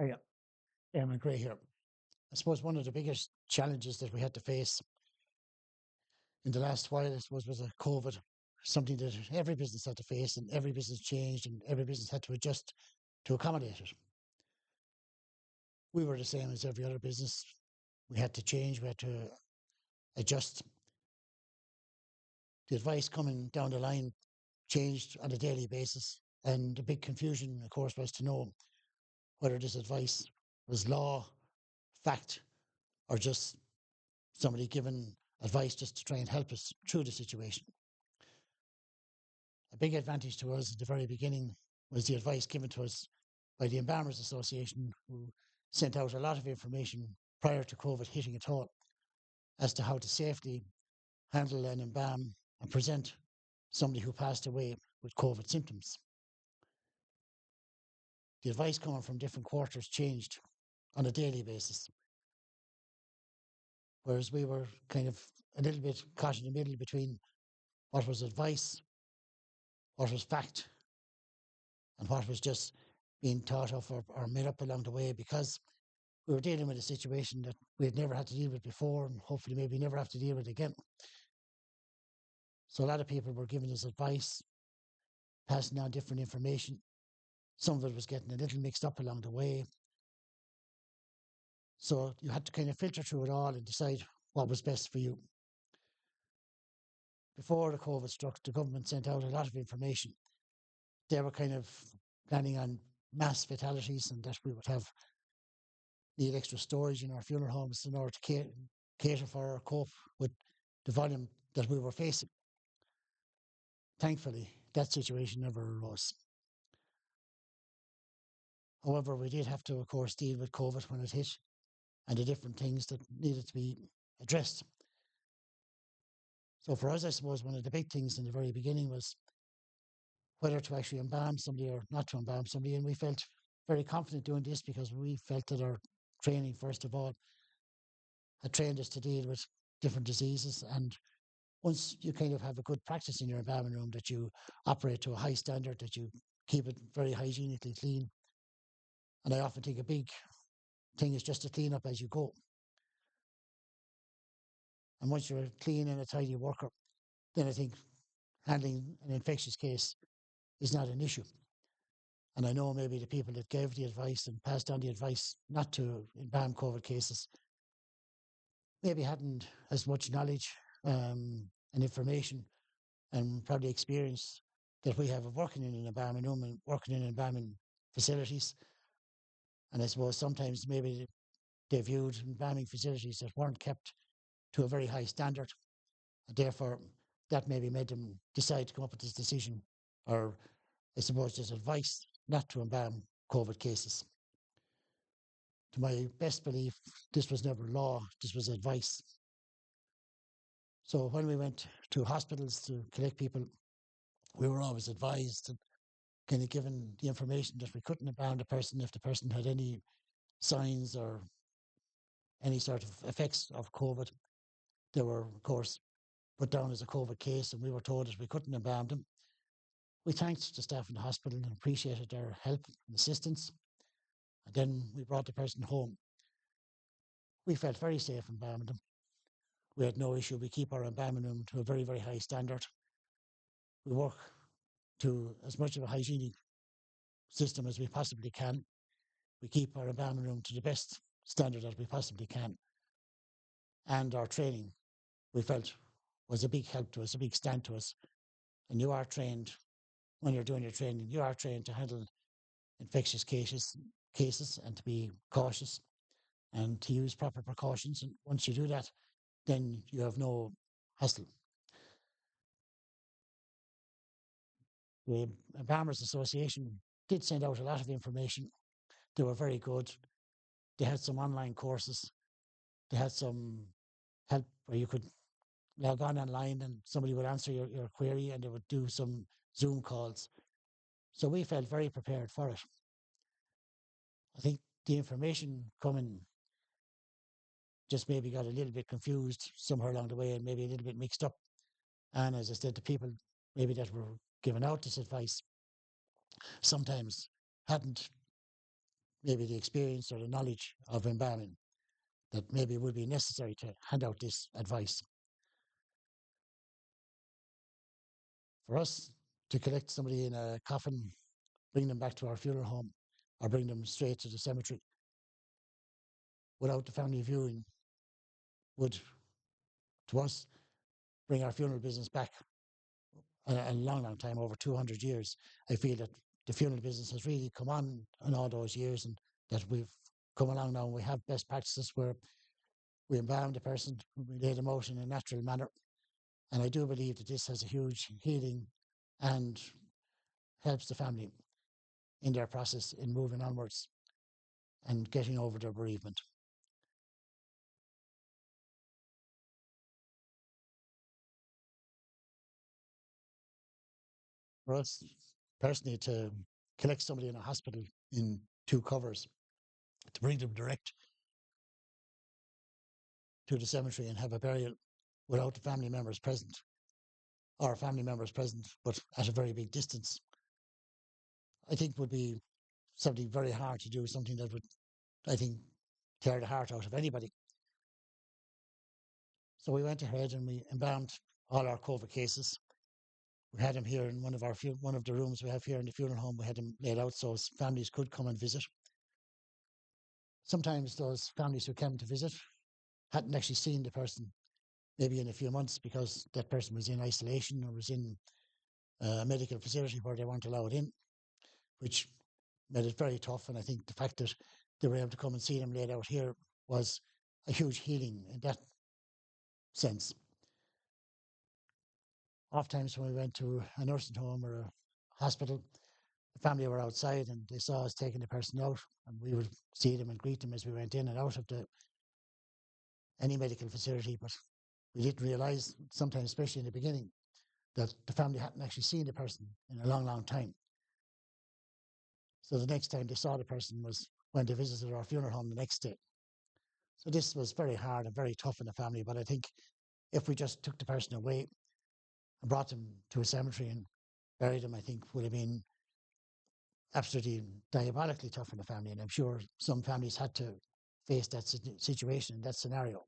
Oh, yeah, I agree here. I suppose one of the biggest challenges that we had to face in the last while, I suppose, was a COVID, something that every business had to face, and every business changed, and every business had to adjust to accommodate it. We were the same as every other business. We had to change, we had to adjust. The advice coming down the line changed on a daily basis. And the big confusion, of course, was to know whether this advice was law, fact, or just somebody giving advice just to try and help us through the situation. A big advantage to us at the very beginning was the advice given to us by the Embalmers Association, who sent out a lot of information prior to COVID hitting at all as to how to safely handle and embalm and present somebody who passed away with COVID symptoms. The advice coming from different quarters changed on a daily basis, whereas we were kind of a little bit caught in the middle between what was advice, what was fact, and what was just being thought of or made up along the way, because we were dealing with a situation that we had never had to deal with before and hopefully maybe never have to deal with again. So a lot of people were giving us advice, passing on different information. Some of it was getting a little mixed up along the way. So you had to kind of filter through it all and decide what was best for you. Before the COVID struck, the government sent out a lot of information. They were kind of planning on mass fatalities and that we would have need extra storage in our funeral homes in order to cater for or cope with the volume that we were facing. Thankfully, that situation never arose. However, we did have to, of course, deal with COVID when it hit and the different things that needed to be addressed. So for us, I suppose one of the big things in the very beginning was whether to actually embalm somebody or not to embalm somebody. And we felt very confident doing this because we felt that our training, first of all, had trained us to deal with different diseases. And once you kind of have a good practice in your embalming room, that you operate to a high standard, that you keep it very hygienically clean. And I often think a big thing is just to clean up as you go. And once you're a clean and a tidy worker, then I think handling an infectious case is not an issue. And I know maybe the people that gave the advice and passed on the advice not to embalm COVID cases maybe hadn't as much knowledge and information and probably experience that we have of working in an embalming room and working in embalming facilities. And I suppose sometimes maybe they viewed embalming facilities that weren't kept to a very high standard. And therefore, that maybe made them decide to come up with this decision, or I suppose this advice not to embalm COVID cases. To my best belief, this was never law, this was advice. So when we went to hospitals to collect people, we were always advised and kind of given the information that we couldn't embalm the person if the person had any signs or any sort of effects of COVID. They were, of course, put down as a COVID case, and we were told that we couldn't embalm them. We thanked the staff in the hospital and appreciated their help and assistance. And then we brought the person home. We felt very safe embalming them. We had no issue. We keep our embalming room to a very, very high standard. We work to as much of a hygienic system as we possibly can. We keep our embalming room to the best standard that we possibly can. And our training, we felt, was a big help to us, a big stand to us. And you are trained, when you're doing your training, you are trained to handle infectious cases and to be cautious and to use proper precautions. And once you do that, then you have no hassle. The Embalmers Association did send out a lot of information. They were very good. They had some online courses. They had some help where you could log on online and somebody would answer your query and they would do some Zoom calls. So we felt very prepared for it. I think the information coming just maybe got a little bit confused somewhere along the way and maybe a little bit mixed up. And as I said, the people maybe that were giving out this advice sometimes hadn't maybe the experience or the knowledge of embalming that maybe would be necessary to hand out this advice. For us to collect somebody in a coffin, bring them back to our funeral home, or bring them straight to the cemetery without the family viewing would, to us, bring our funeral business back a long, long time, over 200 years. I feel that the funeral business has really come on in all those years, and that we've come along now and we have best practices where we embalm the person, we lay them out in a natural manner. And I do believe that this has a huge healing and helps the family in their process in moving onwards and getting over their bereavement. For us personally, to collect somebody in a hospital in two covers, to bring them direct to the cemetery and have a burial without the family members present, or family members present, but at a very big distance, I think would be something very hard to do, something that would, I think, tear the heart out of anybody. So we went ahead and we embalmed all our COVID cases. We had them here in one of the rooms we have here in the funeral home. We had them laid out so families could come and visit. Sometimes those families who came to visit hadn't actually seen the person maybe in a few months because that person was in isolation or was in a medical facility where they weren't allowed in, which made it very tough. And I think the fact that they were able to come and see them laid out here was a huge healing in that sense. Oftentimes when we went to a nursing home or a hospital, the family were outside and they saw us taking the person out, and we would see them and greet them as we went in and out of the any medical facility. But we didn't realise sometimes, especially in the beginning, that the family hadn't actually seen the person in a long, long time. So the next time they saw the person was when they visited our funeral home the next day. So this was very hard and very tough in the family. But I think if we just took the person away and brought them to a cemetery and buried them, I think would have been absolutely diabolically tough in the family. And I'm sure some families had to face that situation, that scenario.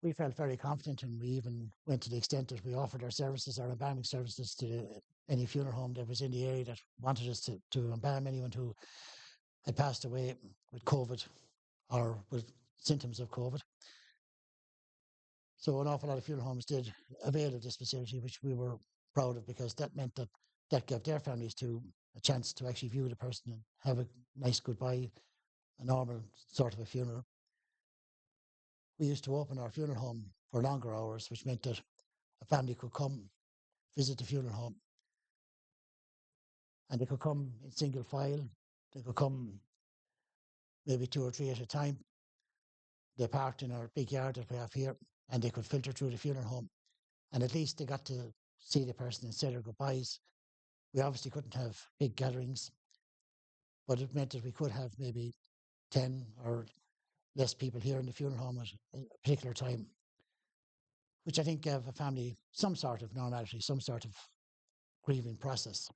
We felt very confident, and we even went to the extent that we offered our services, our embalming services, to any funeral home that was in the area that wanted us to embalm anyone who had passed away with COVID or with symptoms of COVID. So an awful lot of funeral homes did avail of this facility, which we were proud of, because that meant that that gave their families to a chance to actually view the person and have a nice goodbye, a normal sort of a funeral. We used to open our funeral home for longer hours, which meant that a family could come visit the funeral home, and they could come in single file. They could come maybe two or three at a time. They parked in our big yard that we have here, and they could filter through the funeral home. And at least they got to see the person and say their goodbyes. We obviously couldn't have big gatherings, but it meant that we could have maybe 10 or less people here in the funeral home at a particular time, which I think gave a family some sort of normality, some sort of grieving process.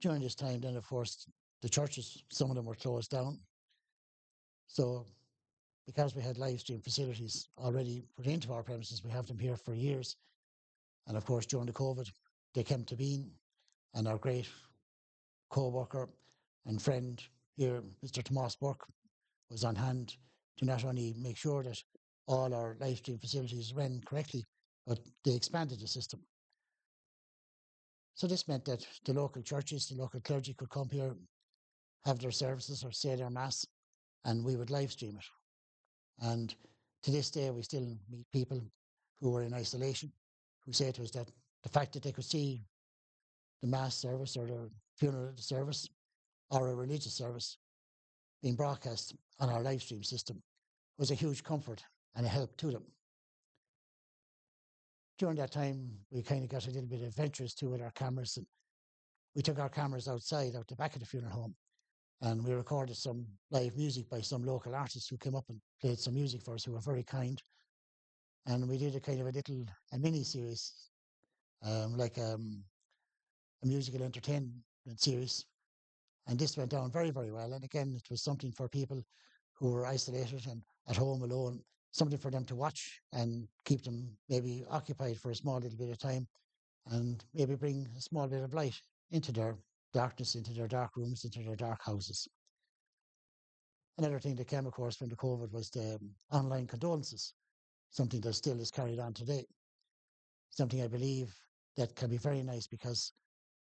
During this time, then, of course, the churches, some of them were closed down. So, because we had live stream facilities already put into our premises, we have them here for years. And of course, during the COVID, they came to being, and our great co-worker and friend here, Mr. Tomas Burke, was on hand to not only make sure that all our live stream facilities ran correctly, but they expanded the system. So this meant that the local churches, the local clergy could come here, have their services or say their mass, and we would live stream it. And to this day, we still meet people who were in isolation who say to us that the fact that they could see the mass service or the funeral service or a religious service being broadcast on our live stream system was a huge comfort and a help to them. During that time, we kind of got a little bit adventurous too with our cameras, and we took our cameras outside, out the back of the funeral home, and we recorded some live music by some local artists who came up and played some music for us, who were very kind. And we did a kind of a mini series, like a musical entertainment series. And this went down very, very well. And again, it was something for people who were isolated and at home alone, something for them to watch and keep them maybe occupied for a small little bit of time and maybe bring a small bit of light into their darkness, into their dark rooms, into their dark houses. Another thing that came, of course, from the COVID was the online condolences, something that still is carried on today. Something I believe that can be very nice because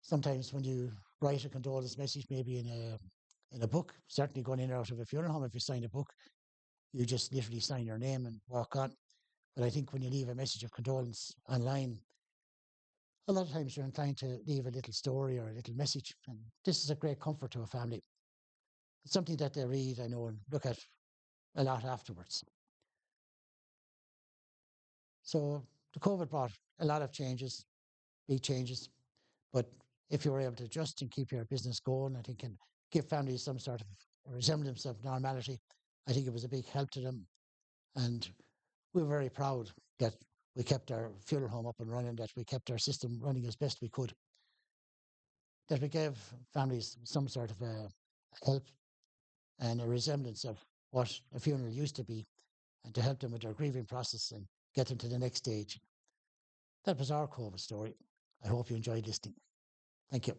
sometimes when you write a condolence message, maybe in a book, certainly going in or out of a funeral home, if you sign a book, you just literally sign your name and walk on. But I think when you leave a message of condolence online, a lot of times you're inclined to leave a little story or a little message. And this is a great comfort to a family. It's something that they read, I know, and look at a lot afterwards. So the COVID brought a lot of changes, big changes. But if you were able to adjust and keep your business going, I think, and give families some sort of resemblance of normality, I think it was a big help to them. And we were very proud that we kept our funeral home up and running, that we kept our system running as best we could, that we gave families some sort of a help and a resemblance of what a funeral used to be, and to help them with their grieving process and get them to the next stage. That was our COVID story. I hope you enjoyed listening. Thank you.